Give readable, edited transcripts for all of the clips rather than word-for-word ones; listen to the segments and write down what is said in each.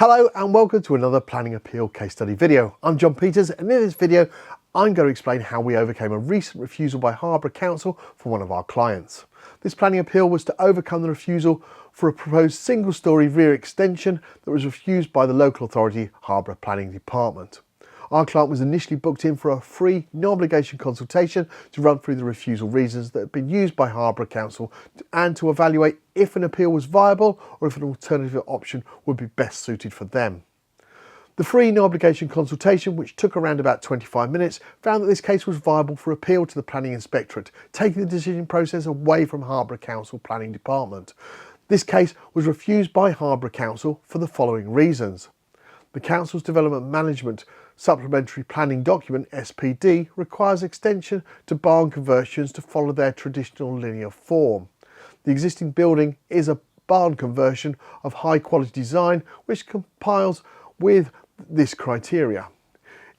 Hello and welcome to another planning appeal case study video. I'm John Peters, and in this video I'm going to explain how we overcame a recent refusal by Harborough Council for one of our clients. This planning appeal was to overcome the refusal for a proposed single-storey rear extension that was refused by the local authority Harborough Planning Department. Our client was initially booked in for a free, no-obligation consultation to run through the refusal reasons that had been used by Harborough Council and to evaluate if an appeal was viable or if an alternative option would be best suited for them. The free, no-obligation consultation, which took around about 25 minutes, found that this case was viable for appeal to the Planning Inspectorate, taking the decision process away from Harborough Council Planning Department. This case was refused by Harborough Council for the following reasons. The Council's Development Management Supplementary Planning Document, SPD, requires extension to barn conversions to follow their traditional linear form. The existing building is a barn conversion of high quality design which complies with this criteria.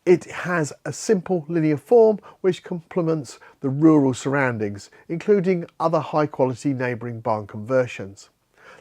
It has a simple linear form which complements the rural surroundings, including other high quality neighbouring barn conversions.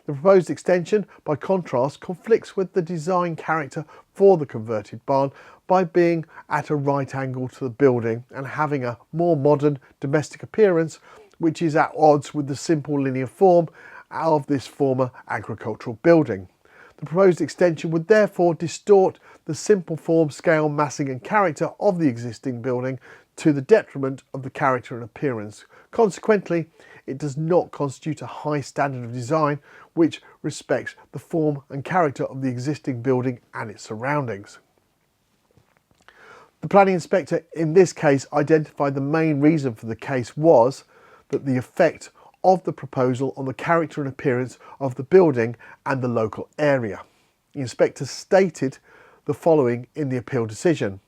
The proposed extension, by contrast, conflicts with the design character for the converted barn by being at a right angle to the building and having a more modern domestic appearance, which is at odds with the simple linear form of this former agricultural building. The proposed extension would therefore distort the simple form, scale, massing and character of the existing building to the detriment of the character and appearance. Consequently, it does not constitute a high standard of design which respects the form and character of the existing building and its surroundings. The planning inspector in this case identified the main reason for the case was that the effect of the proposal on the character and appearance of the building and the local area. The inspector stated the following in the appeal decision.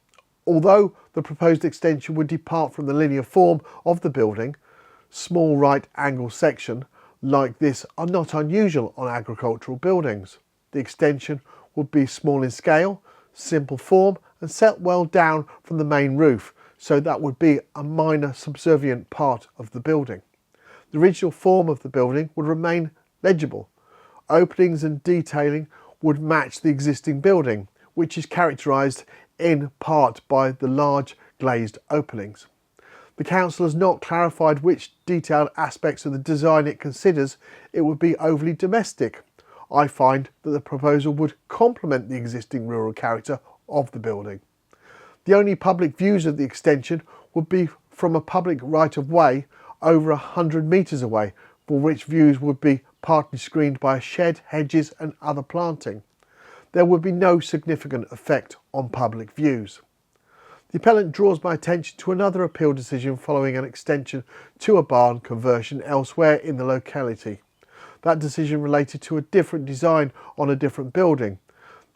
Although the proposed extension would depart from the linear form of the building, small right angle section like this are not unusual on agricultural buildings. The extension would be small in scale, simple form and set well down from the main roof, so that would be a minor subservient part of the building. The original form of the building would remain legible. Openings and detailing would match the existing building, which is characterised in part by the large glazed openings. The council has not clarified which detailed aspects of the design it considers it would be overly domestic. I find that the proposal would complement the existing rural character of the building. The only public views of the extension would be from a public right-of-way over 100 metres away, for which views would be partly screened by a shed, hedges and other planting. There would be no significant effect on public views. The appellant draws my attention to another appeal decision following an extension to a barn conversion elsewhere in the locality. That decision related to a different design on a different building.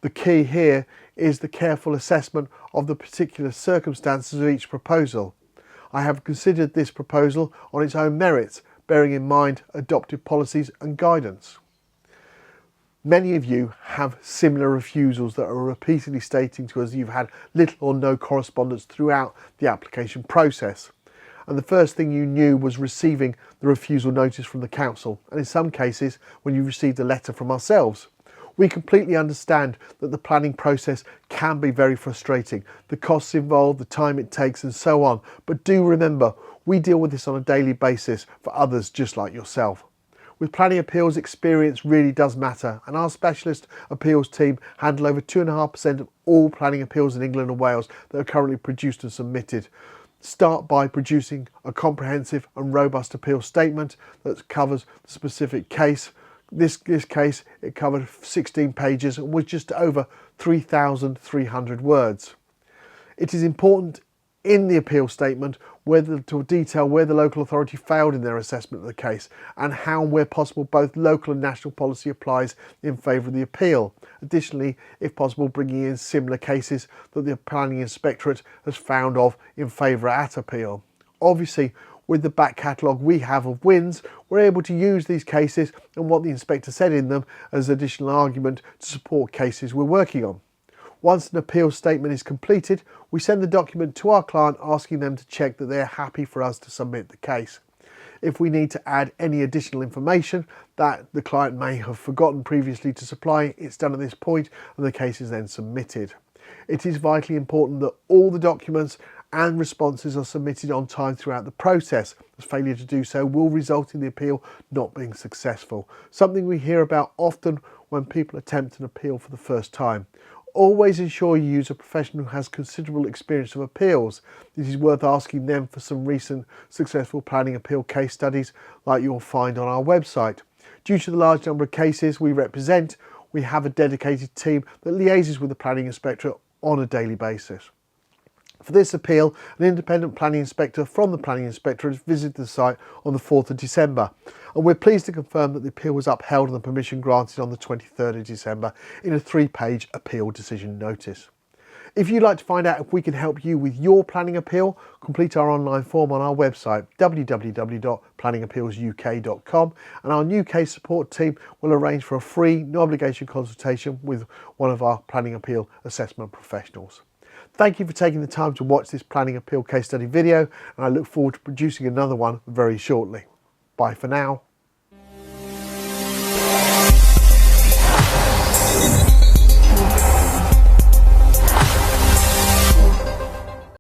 The key here is the careful assessment of the particular circumstances of each proposal. I have considered this proposal on its own merits, bearing in mind adopted policies and guidance. Many of you have similar refusals that are repeatedly stating to us you've had little or no correspondence throughout the application process. And the first thing you knew was receiving the refusal notice from the council, and in some cases when you received a letter from ourselves. We completely understand that the planning process can be very frustrating, the costs involved, the time it takes and so on, but do remember, we deal with this on a daily basis for others just like yourself. With planning appeals, experience really does matter, and our specialist appeals team handle over 2.5% of all planning appeals in England and Wales that are currently produced and submitted. Start by producing a comprehensive and robust appeal statement that covers the specific case. This case, it covered 16 pages and was just over 3,300 words. It is important in the appeal statement to detail where the local authority failed in their assessment of the case and how, where possible, both local and national policy applies in favour of the appeal. Additionally, if possible, bringing in similar cases that the Planning Inspectorate has found of in favour at appeal. Obviously, with the back catalogue we have of wins, we're able to use these cases and what the inspector said in them as additional argument to support cases we're working on. Once an appeal statement is completed, we send the document to our client asking them to check that they are happy for us to submit the case. If we need to add any additional information that the client may have forgotten previously to supply, it's done at this point and the case is then submitted. It is vitally important that all the documents and responses are submitted on time throughout the process, as failure to do so will result in the appeal not being successful. Something we hear about often when people attempt an appeal for the first time. Always ensure you use a professional who has considerable experience of appeals. It is worth asking them for some recent successful planning appeal case studies like you'll find on our website. Due to the large number of cases we represent, we have a dedicated team that liaises with the Planning Inspectorate on a daily basis. For this appeal, an independent planning inspector from the Planning Inspectorate visited the site on the 4th of December, and we're pleased to confirm that the appeal was upheld and the permission granted on the 23rd of December in a 3-page appeal decision notice. If you'd like to find out if we can help you with your planning appeal, complete our online form on our website www.planningappealsuk.com, and our new case support team will arrange for a free, no obligation consultation with one of our planning appeal assessment professionals. Thank you for taking the time to watch this planning appeal case study video, and I look forward to producing another one very shortly. Bye for now.